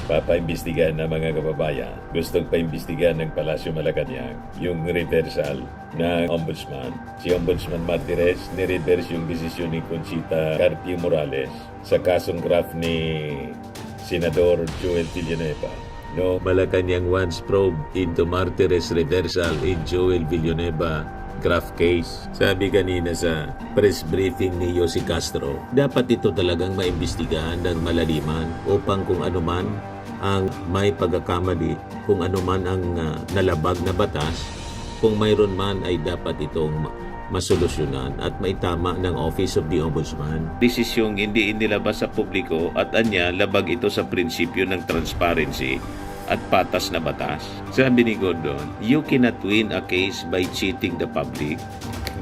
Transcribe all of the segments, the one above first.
Papaimbestigahan ng mga kababayan. Gustong paimbestigahan ng Palasyo Malacanang yung reversal ng Ombudsman. Si Ombudsman Martires ni-reverse yung desisyon ni Conchita Carpio Morales sa kasong graft ni Senador Joel Villanueva. No, Malacanang wants probe into Martires reversal in Joel Villanueva graft case. Sabi kanina sa press briefing ni Yossi Castro, dapat ito talagang maimbestigahan ng malaliman upang kung anuman ang may pagkakamali, kung anuman ang nalabag na batas, kung mayroon man ay dapat itong masolusyonan at maitama ng Office of the Ombudsman. Desisyong hindi inilabas sa publiko at anya labag ito sa prinsipyo ng transparency at patas na batas. Sabi ni Gordon, you cannot win a case by cheating the public.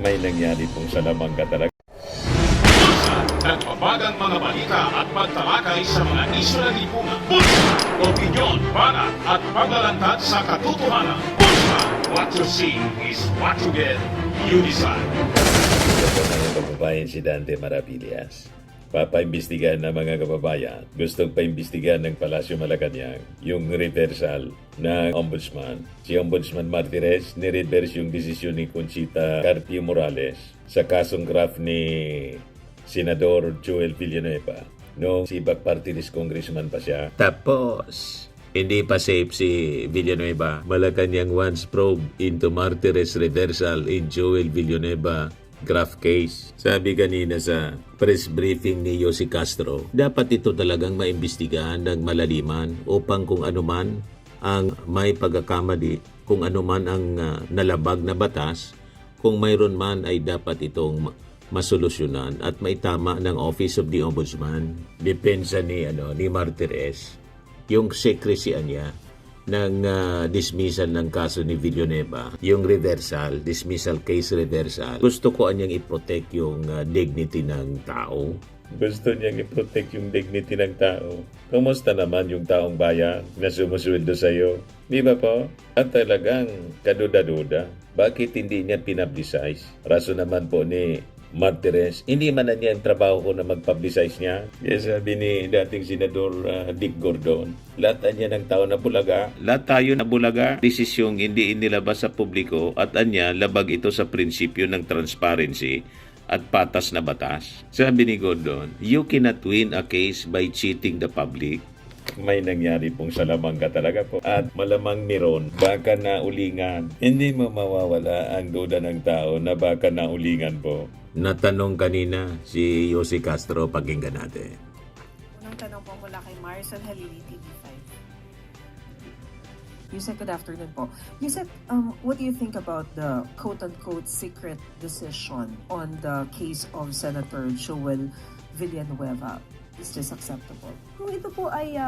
May nangyari pong salamangka talaga. Nagpapagang mga balita at pagtalakay sa mga isyu ng lipunan. Bulsa! Opinyon, banat at paglalantad sa katotohanan. Bulsa! What you see is what you get. You decide. Ito po ng kababayan si Dante Maravillas. Papaimbestigahan ng mga kababayan. Gustong paimbestigahan ng Palasyo Malacanang yung reversal ng Ombudsman. Si Ombudsman Martires ni-reverse yung desisyon ni Conchita Carpio Morales sa kasong graft ni Senador Joel Villanueva. No, si Back Party List Congressman pa siya. Tapos, hindi pa safe si Villanueva. Malacanang wants probe into Martires reversal in Joel Villanueva graft case. Sabi kanina sa press briefing ni Yossi Castro, dapat ito talagang maimbestigahan ng malaliman upang kung anuman ang may pagkakamali, kung anuman ang nalabag na batas, kung mayroon man ay dapat itong masolusyonan at maitama ng Office of the Ombudsman. Depensa ni Martires yung secrecy niya ng dismissal ng kaso ni Villanueva, yung reversal, dismissal case reversal. Gusto ko anyang i-protect yung dignity ng tao. Gusto niyang i-protect yung dignity ng tao. Kumusta naman yung taong bayan na sumusweldo sa'yo? Di ba po? At talagang kaduda-duda. Bakit hindi niya pinablicize? Raso naman po ni Martires, hindi man na niya ang trabaho ko na mag-publicize niya. Kaya sabi ni dating Senador Dick Gordon, lahat niya ng tao na bulaga. Lahat tayo na bulaga. Desisyong hindi inilabas sa publiko at anya labag ito sa prinsipyo ng transparency at patas na batas. Sabi ni Gordon, you cannot win a case by cheating the public. May nangyari pong salamangka talaga po. At malamang meron, baka naulingan. Hindi mo mawawala ang duda ng tao na baka naulingan po. Natanong kanina si Yossi Castro, pakinggan natin. Unang tanong po mula kay Marcel Halili, TV5. You said, good afternoon po. You said, what do you think about the quote-unquote secret decision on the case of Senator Joel Villanueva? Is this acceptable? Kung ito po ay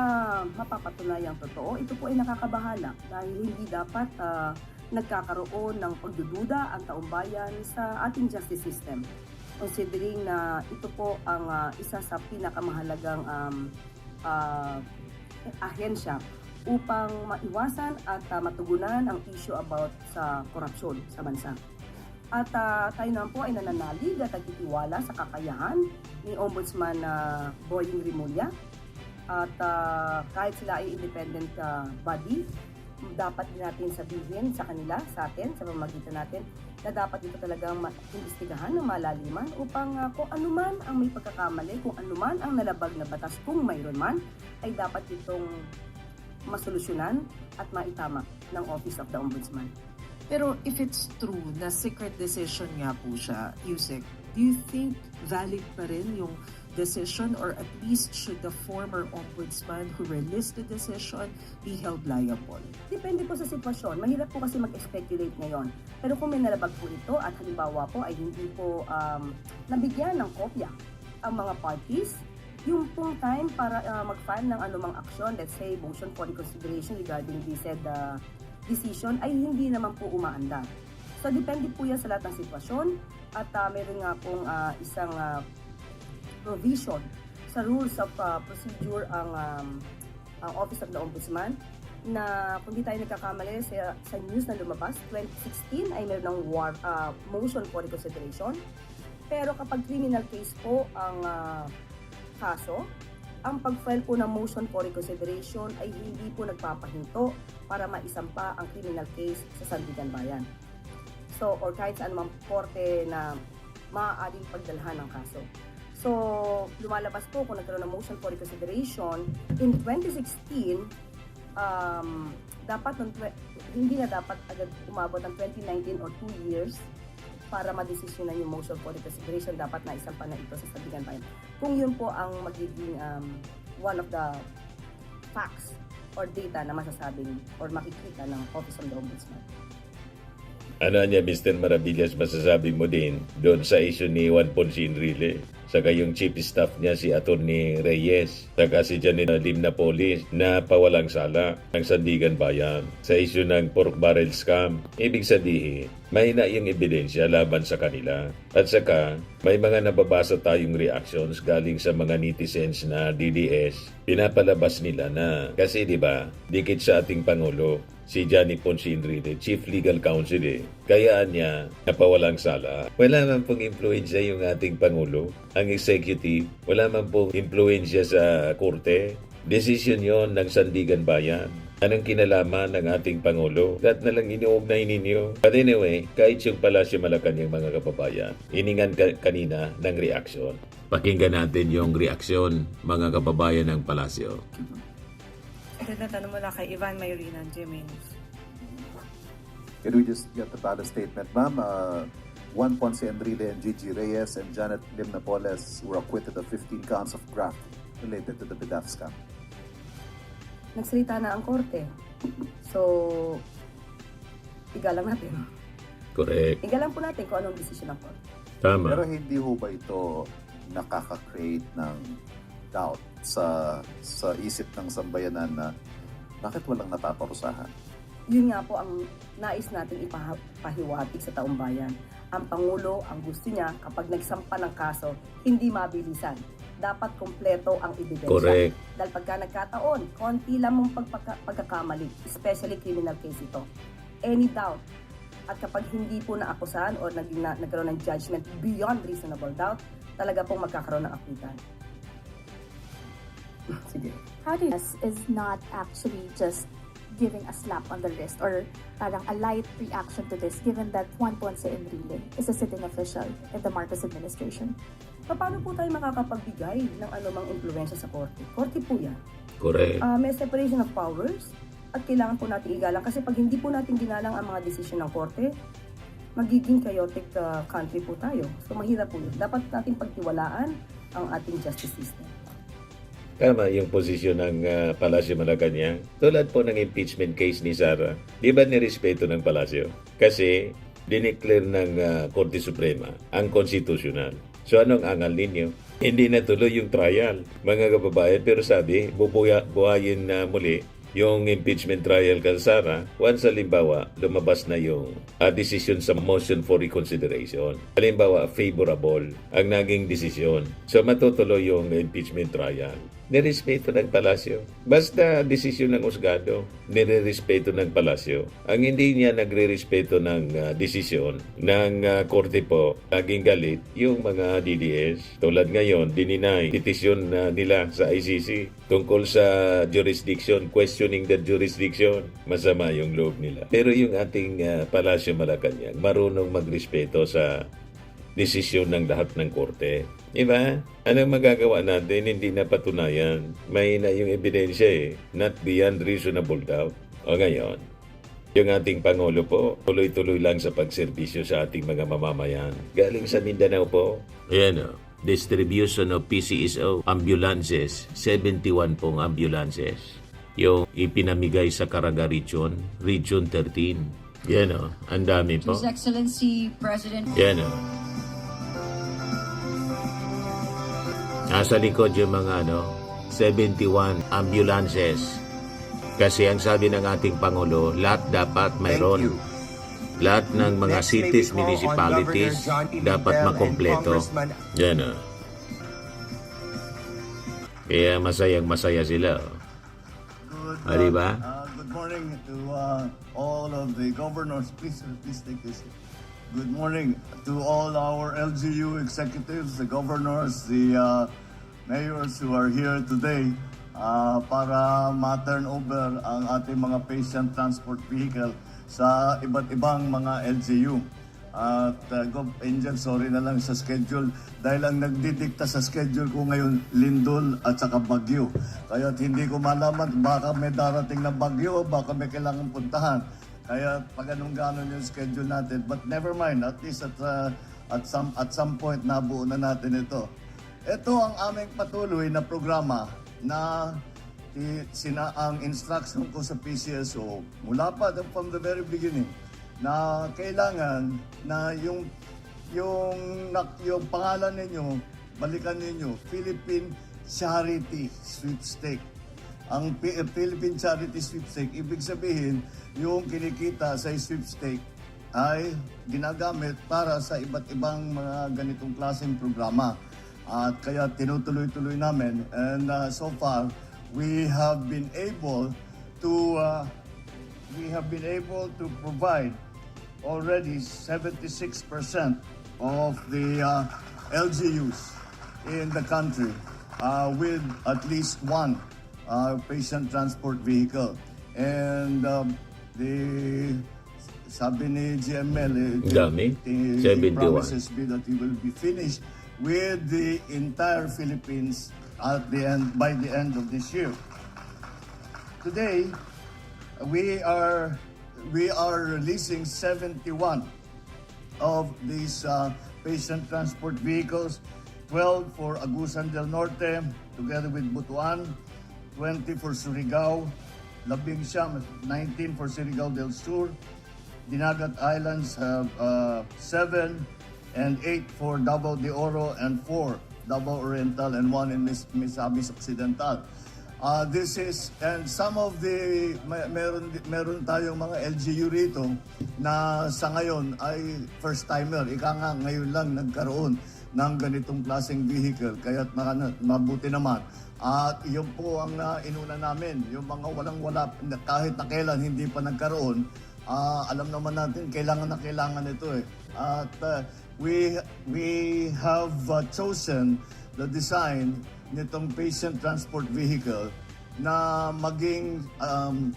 mapapatunayang totoo, ito po ay nakakabahala dahil hindi dapat nagkakaroon ng pagdududa ang taumbayan sa ating justice system. Considering na ito po ang isa sa pinakamahalagang ahensya upang maiwasan at matugunan ang issue about sa korupsyon sa bansa. At tayo naman po ay nananalig at nagtitiwala sa kakayahan ni Ombudsman Boying Rimulya. At kahit sila ay independent body, dapat din natin sabihin sa kanila, sa atin, sa pamamagitan natin, na dapat ito talagang imbestigahan ng malaliman upang kung anuman ang may pagkakamali, kung anuman ang nalabag na batas, kung mayroon man, ay dapat itong masolusyonan at maitama ng Office of the Ombudsman. Pero if it's true na secret decision nga po siya, Yusek, do you think valid pa rin yung decision, or at least should the former ombudsman who released the decision be held liable? Depende po sa sitwasyon. Mahirap po kasi mag-speculate ngayon. Pero kung may nalabag po ito at halimbawa po ay hindi po nabigyan ng kopya ang mga parties, yung pong time para mag-file ng anumang aksyon, let's say motion for reconsideration regarding the said decision, ay hindi naman po umaandar. So depende po yan sa lahat ng sitwasyon at meron nga pong isang provision sa rules of procedure ang Office of the Ombudsman na kung di tayo nagkakamali sa news na lumabas, 2016 ay meron ng motion for reconsideration. Pero kapag criminal case po ang kaso, ang pag-file po ng motion for reconsideration ay hindi po nagpapahinto para maisampa ang criminal case sa Sandigan Bayan. So, or kahit saan mang korte na maaaring pagdalhan ng kaso. So, lumalabas po kung nagkaroon ng motion for reconsideration in 2016, hindi na dapat agad umabot ng 2019 or 2 years para madesisyonan yung motion for reconsideration. Dapat na isampa na ito sa Sandigan Bayan. Kung yun po ang magiging one of the facts or data na masasabing or makikita ng Office of the Ombudsman. Ano niya, Mr. Maravillas, masasabi mo din doon sa issue ni Juan Ponce Enrile, saka yung chief staff niya si Atty. Reyes, saka si Janet Lim Napolis na pawalang sala ng Sandigan Bayan sa issue ng pork barrel scam. Ibig sabihin, mahina yung ebidensya laban sa kanila. At saka, may mga nababasa tayong reactions galing sa mga netizens na DDS. Pinapalabas nila na, kasi di ba, dikit sa ating Pangulo, si Johnny Ponce Enrile, Chief Legal Counsel Kayaan niya napawalang sala. Wala man pong impluensya yung ating Pangulo. Ang executive, wala man pong impluensya sa korte. Desisyon yon ng Sandigan Bayan. Anong kinalaman ng ating Pangulo? Lahat na lang iniugnay ninyo. But anyway, kahit yung Palasyo Malacanang mga kababayan, iningan kanina ng reaksyon. Pakinggan natin yung reaksyon mga kababayan ng Palasyo. Ito na tanong mula kay Ivan Mayrina, GMA. Can we just get the ballot statement, ma'am? Juan Ponce Enrile and Gigi Reyes and Janet Lim Napoles were acquitted of 15 counts of graft related to the BDAF scam. Nagsalita na ang korte. So, igalang natin. Correct. Igalang po natin kung anong desisyon ng korte. Tama. Pero hindi ho ba ito nakaka-create ng doubt sa isip ng sambayanan na bakit walang napaparusahan? Yun nga po ang nais natin ipahiwatig sa taong bayan. Ang Pangulo, ang gusto niya, kapag nagsampa ng kaso, hindi mabilisan. Dapat kompleto ang ebidensya. Correct. Dahil pagka nagkataon, konti lang mong pagkakamali, especially criminal case ito. Any doubt, at kapag hindi po naakusahan o nagkaroon ng judgment beyond reasonable doubt, talaga pong magkakaroon ng akwitan. Sige. How do you is not actually just giving a slap on the wrist or parang a light reaction to this given that Juan Ponce Enrile is a sitting official in the Marcos administration? Paano po tayo makakapagbigay ng anumang impluwensya sa korte? Korte po yan. Correct. May separation of powers at kailangan po natin igalang kasi pag hindi po natin ginalang ang mga desisyon ng korte, magiging chaotic country po tayo. So mahirap po yun. Dapat natin pagtiwalaan ang ating justice system. Tama yung posisyon ng Palasyo Malacanang. Tulad po ng impeachment case ni Sara, di ba nirespeto ng Palasyo? Kasi dineclare ng Korte Suprema ang konstitusyonal. So anong angal ninyo? Hindi natuloy yung trial, mga kababayan. Pero sabi, buhayin na muli yung impeachment trial kay Sara once halimbawa lumabas na yung decision sa motion for reconsideration. Halimbawa, favorable ang naging desisyon. So matutuloy yung impeachment trial. Nirespeto ng Palasyo. Basta desisyon ng husgado, nirerespeto ng Palasyo. Ang hindi niya nagre-respeto ng desisyon ng korte po, laging galit yung mga DDS. Tulad ngayon, dininay petisyon nila sa ICC tungkol sa jurisdiction, questioning the jurisdiction. Masama yung loob nila. Pero yung ating Palasyo Malacanang, marunong magrespeto sa desisyon ng lahat ng korte. Diba? Anong magagawa natin? Hindi na patunayan. Mahina yung ebidensya Not beyond reasonable doubt. O ngayon, yung ating Pangulo po, tuloy-tuloy lang sa pagserbisyo sa ating mga mamamayan. Galing sa Mindanao po. Ayan distribution of PCSO ambulances, 71 pong ambulances. Yung ipinamigay sa Caraga Region, Region 13. Yan ang dami po. His Excellency President. Yan nasa likod yung mga 71 ambulances. Kasi ang sabi ng ating Pangulo, lahat dapat mayroon. Lahat ng mga cities, municipalities, dapat makompleto. Yan Kaya masayang-masaya sila. Diba? Good morning to all of the governors. Please take this. Good morning to all our LGU executives, the governors, the mayors who are here today para ma-turn over ang ating mga patient transport vehicle sa iba't ibang mga LGU. At Gov. Angel, sorry na lang sa schedule dahil ang nagdidikta sa schedule ko ngayon, lindol at saka bagyo. Kaya hindi ko malaman, baka may darating na bagyo, baka may kailangan puntahan. Kaya pag anong gano'n yung schedule natin. But never mind, at least at some point nabuo na natin ito. Ito ang aming patuloy na programa na ang instruction ko sa PCSO mula pa from the very beginning na kailangan na yung pangalan ninyo, balikan ninyo, Philippine Charity Sweepstake. Ang Philippine Charity Sweepstake, ibig sabihin, yung kinikita sa sweepstake ay ginagamit para sa iba't ibang mga ganitong klaseng programa. At kaya tinutuloy-tuloy namin. And so far, we have been able to provide already 76% of the LGUs in the country with at least one patient transport vehicle. And sabi ni GML, Dami, he 71. promises me that he will be finished with the entire Philippines by the end of this year. Today, we are releasing 71 of these patient transport vehicles, 12 for Agusan del Norte together with Butuan, 20 for Surigao, 19 for Surigao del Sur, Dinagat Islands have 7 and 8 for Davao de Oro and 4 Davao Oriental and 1 in Misamis Occidental. This is, and some of the, meron tayong mga LGU rito na sa ngayon ay first timer. Ika nga ngayon lang nagkaroon ng ganitong klaseng vehicle, kaya't mabuti naman. At yun po ang inuna namin, yung mga walang-wala, kahit na kailan hindi pa nagkaroon, alam naman natin kailangan na kailangan ito eh. At we have chosen the design nitong patient transport vehicle na maging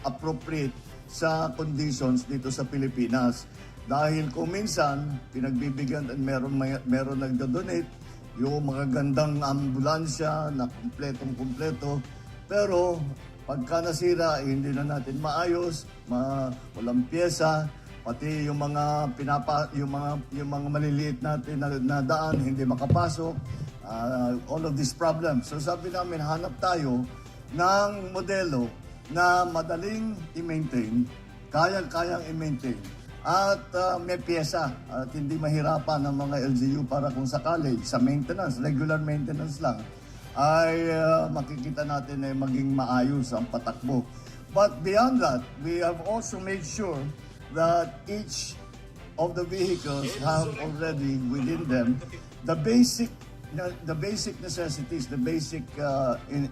appropriate sa conditions dito sa Pilipinas. Dahil kung minsan, pinagbibigyan at meron nagdo-donate, yung mga gandang ambulansya na kumpletong-kumpleto. Pero pagka nasira, hindi na natin maayos, walang pyesa, pati yung mga yung mga maliliit natin na daan hindi makapasok. All of these problems. So sabi namin, hanap tayo ng modelo na madaling i-maintain, kayang i-maintain, at may pyesa at hindi mahirapan ng mga LGU para kung sakali sa maintenance, regular maintenance lang, ay makikita natin ay maging maayos ang patakbo. But beyond that, we have also made sure that each of the vehicles have already within them the basic necessities, the basic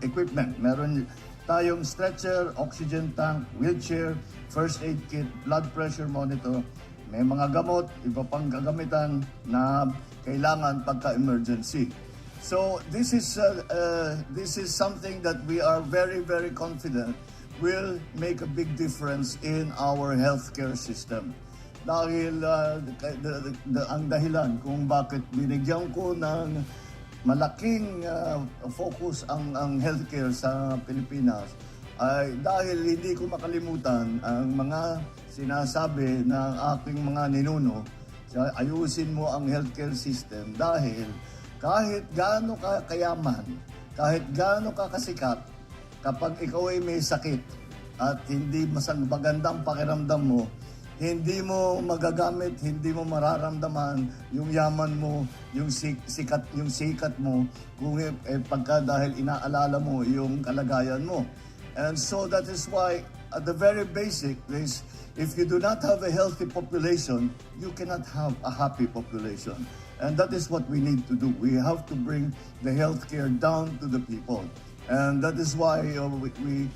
equipment. Meron tayong stretcher, oxygen tank, wheelchair, first aid kit, blood pressure monitor. May mga gamot, iba pang gagamitan na kailangan pagka-emergency. So this is something that we are very, very confident will make a big difference in our healthcare system. Dahil ang dahilan kung bakit binigyan ko ng malaking focus ang healthcare sa Pilipinas ay dahil hindi ko makalimutan ang mga sinasabi ng aking mga ninuno, ayusin mo ang healthcare system dahil kahit gaano ka kayaman, kahit gaano ka kasikat, kapag ikaw ay may sakit at hindi magandang pakiramdam mo, hindi mo magagamit, hindi mo mararamdaman yung yaman mo, yung sikat mo, kung pagka dahil inaalala mo yung kalagayan mo. And so that is why at the very basic is, if you do not have a healthy population, you cannot have a happy population. And that is what we need to do. We have to bring the healthcare down to the people. And that is why we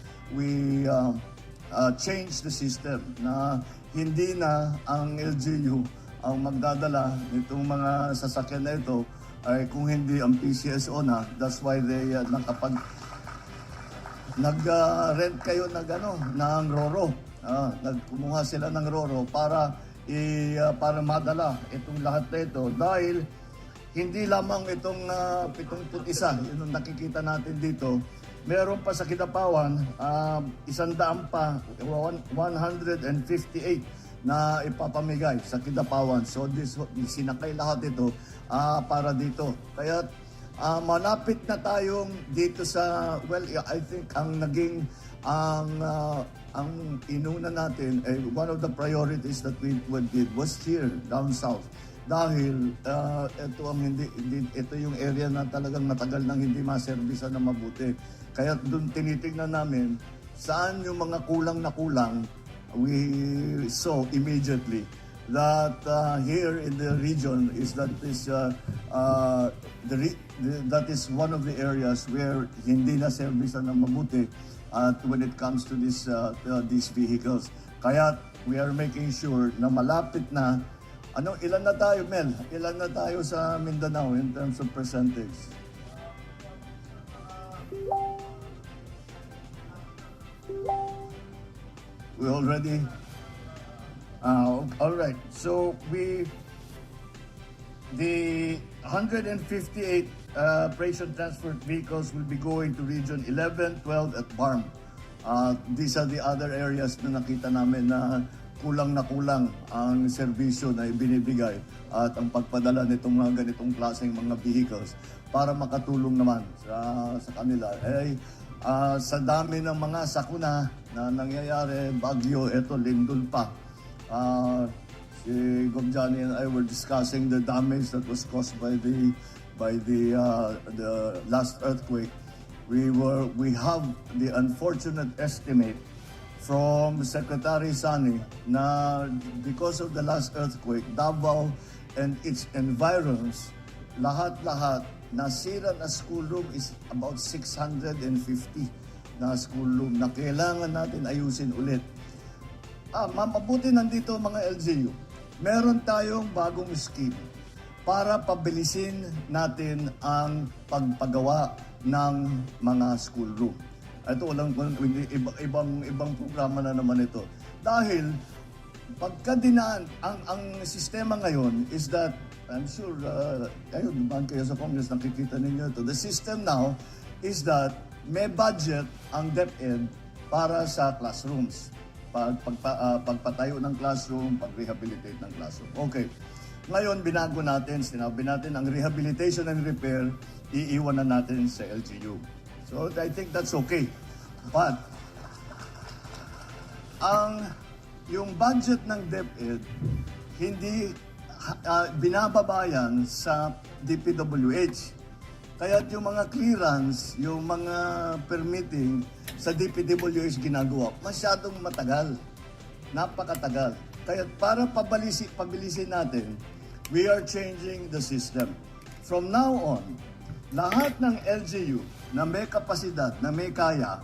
change the system na hindi na ang LGU ang magdadala nitong mga sasakyan na ito, ay kung hindi ang PCSO na. That's why they nag-rent kayo ng RORO. Kumuha sila ng RORO para madala itong lahat na ito dahil hindi lamang itong 71, yun ang nakikita natin dito. Meron pa sa Kidapawan, 100 pa, 158 na ipapamigay sa Kidapawan. So sinakay lahat ito para dito. Kaya malapit na tayong dito sa, well, I think ang naging, ang inuna natin, one of the priorities that we did was here, down south. Dahil ito yung area na talagang matagal nang hindi maservisan na mabuti. Kaya doon tinitingnan namin saan yung mga kulang na kulang. We saw immediately that here in the region that is one of the areas where hindi na servisan na mabuti when it comes to these vehicles. Kaya we are making sure na malapit na. Ilan na tayo, Mel? Ilan na tayo sa Mindanao in terms of percentage? We already... all right. So, the 158 operation transport vehicles will be going to Region 11, 12 at BARM. These are the other areas na nakita namin na kulang ang serbisyo na ibinibigay at ang pagpadala nitong mga ganitong klaseng mga vehicles para makatulong naman sa kanila. Sa dami ng mga sakuna na nangyayari, Bagyo, eto lindol pa. Si Gov. Johnny and I were discussing the damage that was caused by the last earthquake. We have the unfortunate estimate from Secretary Sani na because of the last earthquake, Davao and its environs, lahat-lahat nasira na school room is about 650 na school room na kailangan natin ayusin ulit. Mabuti nandito mga LGU. Meron tayong bagong scheme para pabilisin natin ang pagpagawa ng mga school room. Ito ibang programa na naman ito. Dahil pagkadinaan, ang sistema ngayon is that, I'm sure, kayo sa Congress nakikita ninyo ito. The system now is that may budget ang DepEd para sa classrooms. Pagpatayo ng classroom, pag-rehabilitate ng classroom. Okay. Ngayon, binago natin, sinabi natin ang rehabilitation and repair, iiwan na natin sa LGU. So I think that's okay. But yung budget ng DepEd hindi binababayan sa DPWH. Kaya yung mga clearance, yung mga permitting sa DPWH ginagawa, masyadong matagal. Napakatagal. Kaya para pabilisin natin, we are changing the system. From now on, lahat ng LGU na may kapasidad, na may kaya,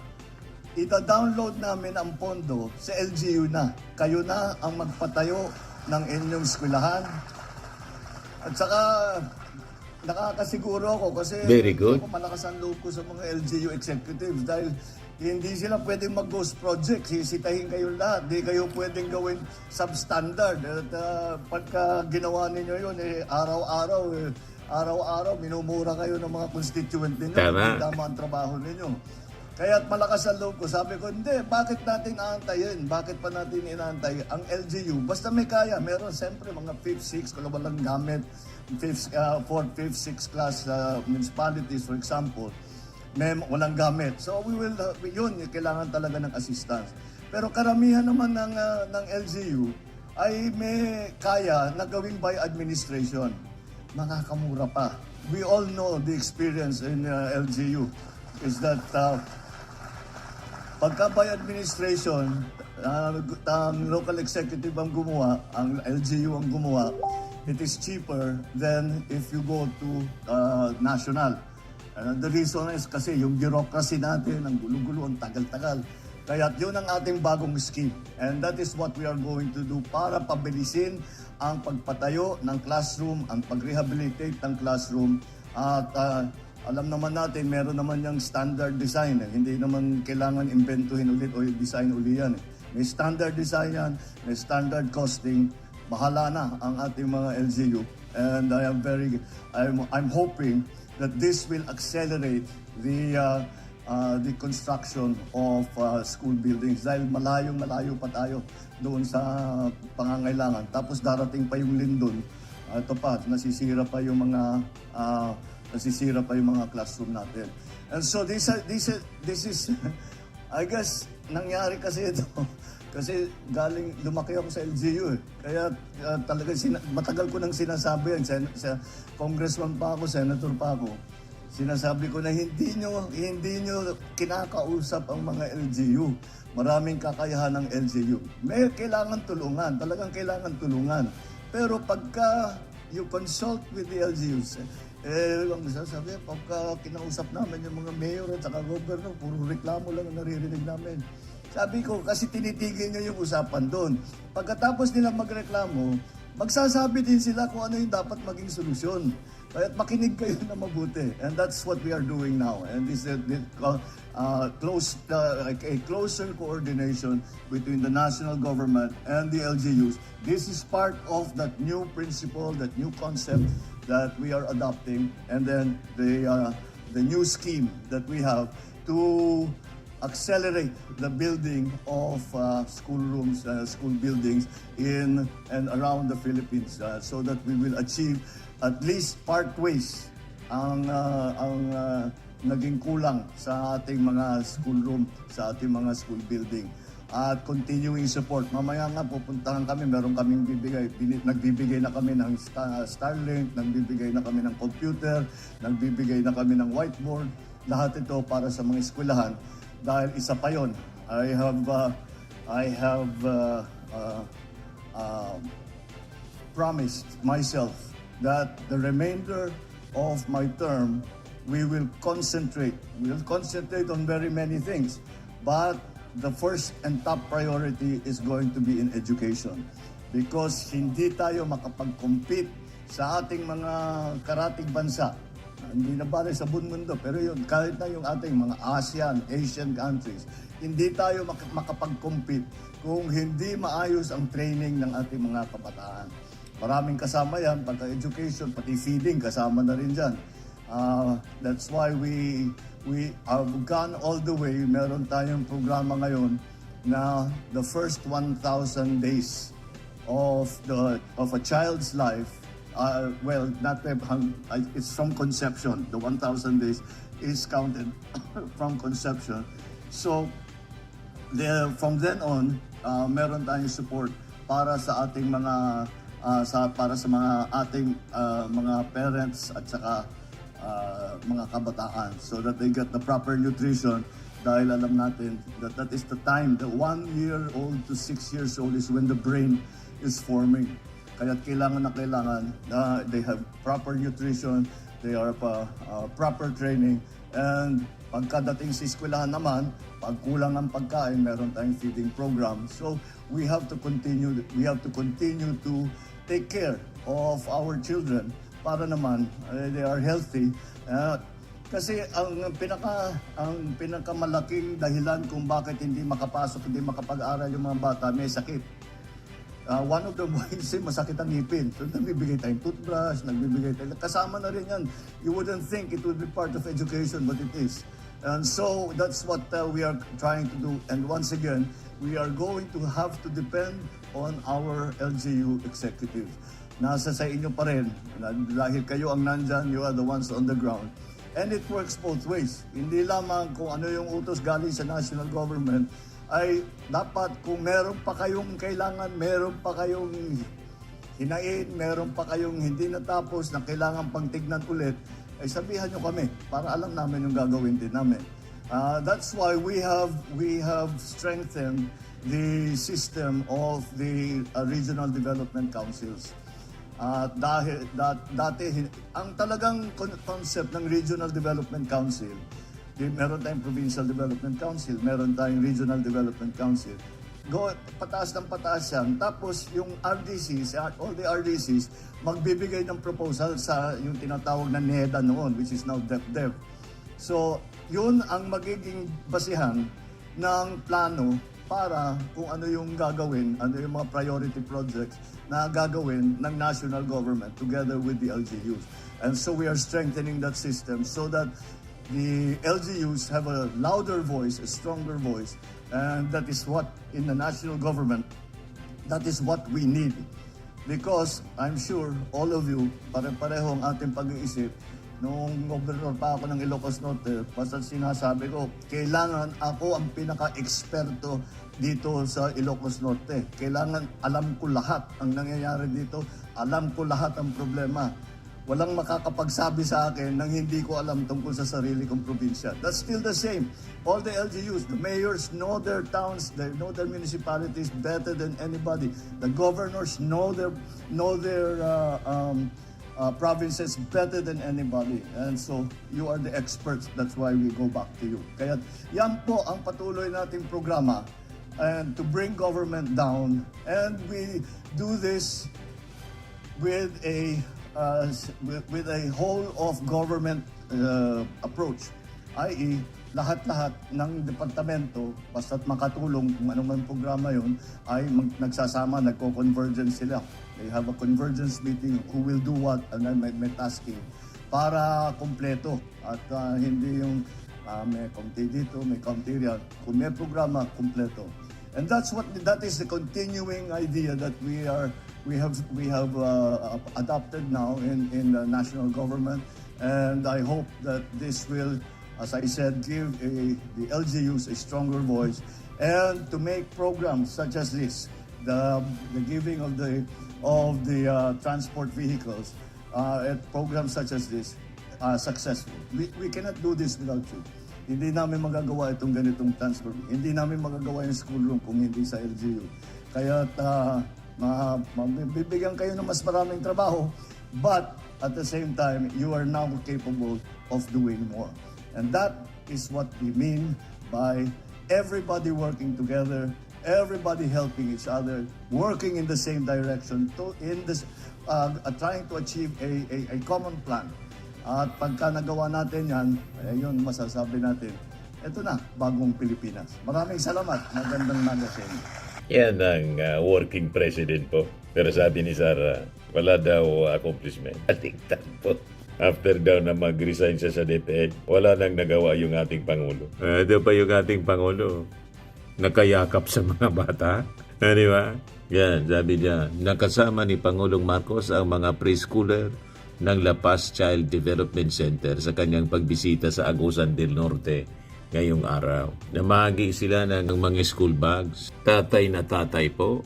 ita-download namin ang pondo sa LGU na. Kayo na ang magpatayo ng inyong eskwelahan. At saka, nakakasiguro ako kasi Very good. malakas ang loob ko sa mga LGU executives dahil hindi sila pwedeng mag-ghost project. Sisitahin kayo lahat. Hindi kayo pwedeng gawin substandard. At pagka ginawa ninyo yun, araw-araw, minumura kayo ng mga constituent ninyo. Tama. Hindi tama ang trabaho ninyo. Kaya malakas ang loob ko. Sabi ko, hindi, bakit natin aantayin? Bakit pa natin inaantay ang LGU? Basta may kaya. Meron siyempre mga 5th, 6th, kung walang gamit. 4th, 5th, 6th class municipalities, for example, may walang gamit. So we will, yun, kailangan talaga ng assistance. Pero karamihan naman ng LGU ay may kaya na gawing by administration. Mga kamura pa. We all know the experience in LGU is that pagka by administration, ang local executive ang gumawa, ang LGU ang gumawa, it is cheaper than if you go to national. The reason is kasi yung bureaucracy natin, ang gulo-gulo, ang tagal-tagal. Kaya yun ang ating bagong scheme. And that is what we are going to do para pabilisin ang pagpatayo ng classroom, ang pag-rehabilitate ng classroom. At alam naman natin, meron naman yung standard design. Hindi naman kailangan inventuhin ulit o design uli yan. May standard design yan, may standard costing. Bahala na ang ating mga LGU. And I'm hoping that this will accelerate the construction of school buildings dahil malayo pa tayo doon sa pangangailangan. Tapos darating pa yung Lindon. Ito pa, nasisira pa yung mga classroom natin. And so this is I guess nangyari kasi ito kasi lumaki ako sa LGU eh. Kaya talaga matagal ko nang sinasabi yan. Congressman pa ako, senator pa ako. Sinasabi ko na hindi nyo kinakausap ang mga LGU. Maraming kakayahan ng LGU. May kailangan tulungan, talagang kailangan tulungan. Pero pagka you consult with the LGUs, ang sasabi, pagka kinausap namin yung mga mayor at saka governor, puro reklamo lang ang naririnig namin. Sabi ko, kasi tinitigil nyo yung usapan doon. Pagkatapos nilang magreklamo, magsasabi din sila kung ano yung dapat maging solusyon. Kaya't makinig kayo na mabuti. And that's what we are doing now. And this is a closer coordination between the national government and the LGUs. This is part of that new principle, that new concept that we are adopting. And then the new scheme that we have to accelerate the building of schoolrooms, school buildings in and around the Philippines so that we will achieve at least partways ang naging kulang sa ating mga schoolroom, sa ating mga school building. At continuing support. Mamaya nga pupuntahan kami, meron kaming nagbibigay na kami ng Starlink, nagbibigay na kami ng computer, nagbibigay na kami ng whiteboard. Lahat ito para sa mga eskwelahan. Dahil isa pa yon, I have promised myself that the remainder of my term, we will concentrate on very many things. But the first and top priority is going to be in education. Because hindi tayo makapag-compete sa ating mga karating bansa. Hindi na bale sa buong mundo, pero yun, kahit na yung ating mga Asian countries, hindi tayo makapag-compete kung hindi maayos ang training ng ating mga kabataan. Maraming kasama yan, pagka-education, pati feeding, kasama na rin dyan. That's why we have gone all the way. Meron tayong programa ngayon na the first 1,000 days of a child's life. It's from conception. The 1,000 days is counted from conception. So, from then on, meron tayong support para sa ating mga mga parents at saka mga kabataan so that they get the proper nutrition dahil alam natin that is the time, the 1 year old to 6 years old is when the brain is forming. Kaya kailangan na they have proper nutrition, they are proper training, and pagkadating sa eskwelahan naman, pag kulang ang pagkain, meron tayong feeding program. So we have to continue to take care of our children para naman they are healthy. Kasi ang pinakamalaking dahilan kung bakit hindi makapasok, hindi makapag-aral yung mga bata, may sakit. One of the ways, masakit ang ngipin. So, nagbibigay tayong toothbrush, nagbibigay tayong... Kasama na rin yan. You wouldn't think it would be part of education, but it is. And so, that's what we are trying to do. And once again, we are going to have to depend on our LGU executives. Nasa sa inyo pa rin. Dahil kayo ang nandyan, you are the ones on the ground. And it works both ways. Hindi lamang kung ano yung utos galing sa national government, ay dapat kung meron pa kayong kailangan, meron pa kayong hinain, meron pa kayong hindi natapos na kailangan pang tignan ulit, ay sabihan nyo kami para alam namin yung gagawin din namin. That's why we have strengthened the system of the regional development councils. Dati, ang talagang concept ng Regional Development Council, Meron tayong Provincial Development Council, meron tayong Regional Development Council. Pataas ng pataas yan. Tapos yung RDCs, all the RDCs, magbibigay ng proposal sa yung tinatawag na NEDA noon, which is now DepDev. So, yun ang magiging basihan ng plano para kung ano yung gagawin, ano yung mga priority projects na gagawin ng national government together with the LGUs. And so we are strengthening that system so that the LGUs have a louder voice, a stronger voice, and that is what in the national government, that is what we need. Because I'm sure all of you, pare-pareho ang ating pag-iisip. Nung gobernador pa ako ng Ilocos Norte, basta sinasabi ko, kailangan ako ang pinaka-eksperto dito sa Ilocos Norte. Kailangan alam ko lahat ang nangyayari dito, alam ko lahat ang problema. Walang makakapagsabi sa akin nang hindi ko alam tungkol sa sarili kong probinsya. That's still the same. All the LGUs, the mayors know their towns, they know their municipalities better than anybody. The governors know their provinces better than anybody. And so, you are the experts. That's why we go back to you. Kaya yan po ang patuloy nating programa and to bring government down. And we do this with a whole of government approach, i.e. lahat-lahat ng departamento basta't makatulong kung anong programa yon ay nagsasama, nagko-convergence sila. They have a convergence meeting, who will do what, and then may tasking para kumpleto at hindi yung may kaunti dito, may kaunti riyan. Kung may programa, kumpleto. And that is the continuing idea that we have adopted now in the national government, and I hope that this will, as I said, give the LGUs a stronger voice, and to make programs such as this, the giving of the transport vehicles, at programs such as this successful. We cannot do this without you. Hindi namin magagawa itong ganitong transport. Hindi namin magagawa yung school room kung hindi sa LGU. Kaya bibigyan kayo ng mas maraming trabaho, but at the same time, you are now capable of doing more. And that is what we mean by everybody working together, everybody helping each other, working in the same direction, trying to achieve a common plan. At pagka nagawa natin yan, yun masasabi natin, ito na, bagong Pilipinas. Maraming salamat. Magandang magazine. Yan ang working president po. Pero sabi ni Sara, wala daw accomplishment. Aligtan po. After daw na mag-resign siya sa DepEd, wala nang nagawa yung ating Pangulo. Ito pa yung ating Pangulo. Nakayakap sa mga bata. Di ba? Yan, sabi niya, nakasama ni Pangulong Marcos ang mga preschooler ng La Paz Child Development Center sa kanyang pagbisita sa Agusan del Norte ngayong araw. Namagi sila ng mga school bags. Tatay na tatay po.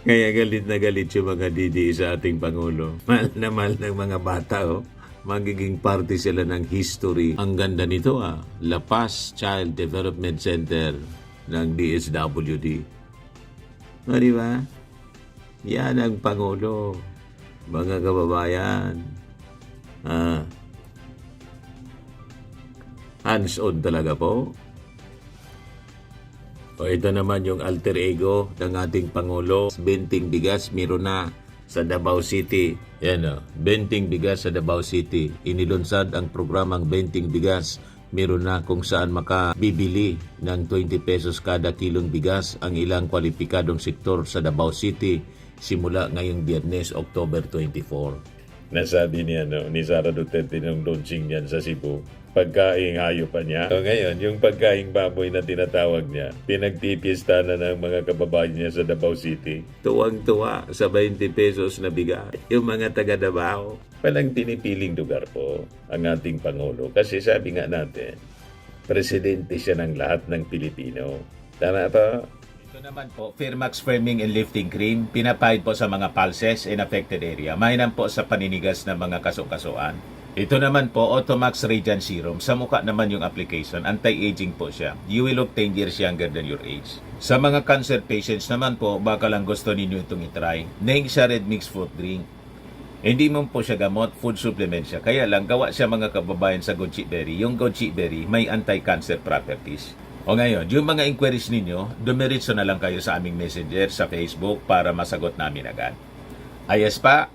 Kaya galit na galit yung mga didi sa ating Pangulo. Mahal na mahal ng mga bata, oh. Magiging party sila ng history. Ang ganda nito, La Paz Child Development Center ng DSWD. O, di ba? Yan ang Pangulo. Mga kababayan. Hands-on talaga po. O ito naman yung alter ego ng ating Pangulo. Benting bigas, meron na sa Davao City. Yan o, benting bigas sa Davao City. Inilunsad ang programang benting bigas. Meron na kung saan makabibili ng 20 pesos kada kilong bigas ang ilang kwalipikadong sektor sa Davao City simula ngayong Biyernes, October 24. Nasabi niya ni Sara Duterte nung launching niyan sa Cebu, pagkaing hayop pa niya. So ngayon, yung pagkaing baboy na tinatawag niya, pinagtipiesta na ng mga kababayan niya sa Davao City. Tuwang-tuwa sa 20 pesos na bigas. Yung mga taga Davao, walang pinipiling lugar po ang ating Pangulo. Kasi sabi nga natin, presidente siya ng lahat ng Pilipino. Tama po? Ito naman po, Firmax Firming and Lifting Cream, pinapahid po sa mga pulses in affected area. Mainam po sa paninigas ng mga kaso-kasuan. Ito naman po, Automax Radiant Serum. Sa mukha naman yung application, anti-aging po siya. You will look 10 years younger than your age. Sa mga cancer patients naman po, baka lang gusto ninyo itong itry. Neng siya Red Mix Fruit Drink. Hindi mo po siya gamot, food supplement siya. Kaya lang, gawa siya mga kababayan sa goji berry. Yung goji berry may anti-cancer properties. O ngayon, yung mga inquiries ninyo, dumiritso na lang kayo sa aming messenger sa Facebook para masagot namin agad. Ayos pa?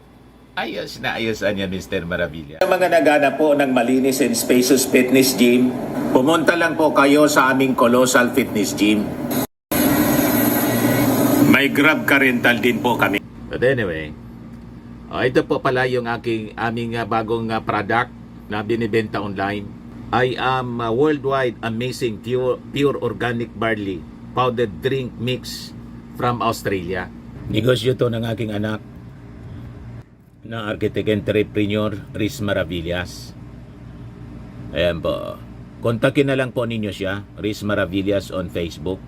Ayos na ayos niya, Mr. Maravilla. Sa mga nagana po ng malinis and spacious fitness gym, pumunta lang po kayo sa aming Colossal Fitness Gym. May Grab car rental din po kami. But anyway, ito po pala yung aming bagong product na binibenta online. I am worldwide amazing pure organic barley powdered drink mix from Australia. Negosyo to ng aking anak na architect entrepreneur Riz Maravillas. Ayan po. Kontakin na lang po ninyo siya, Riz Maravillas on Facebook.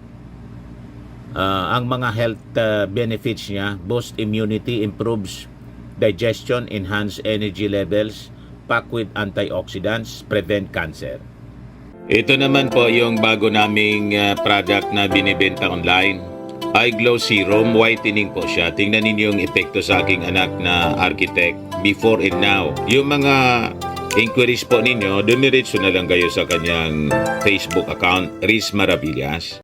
Ang mga health benefits niya, boost immunity, improves digestion, enhance energy levels, packed with antioxidants, prevent cancer. Ito naman po yung bago naming product na binibenta online. Eye Glow Serum, whitening po siya. Tingnan ninyo yung epekto sa aking anak na architect before and now. Yung mga inquiries po ninyo, dumiretso na lang kayo sa kanyang Facebook account, Riz Maravillas.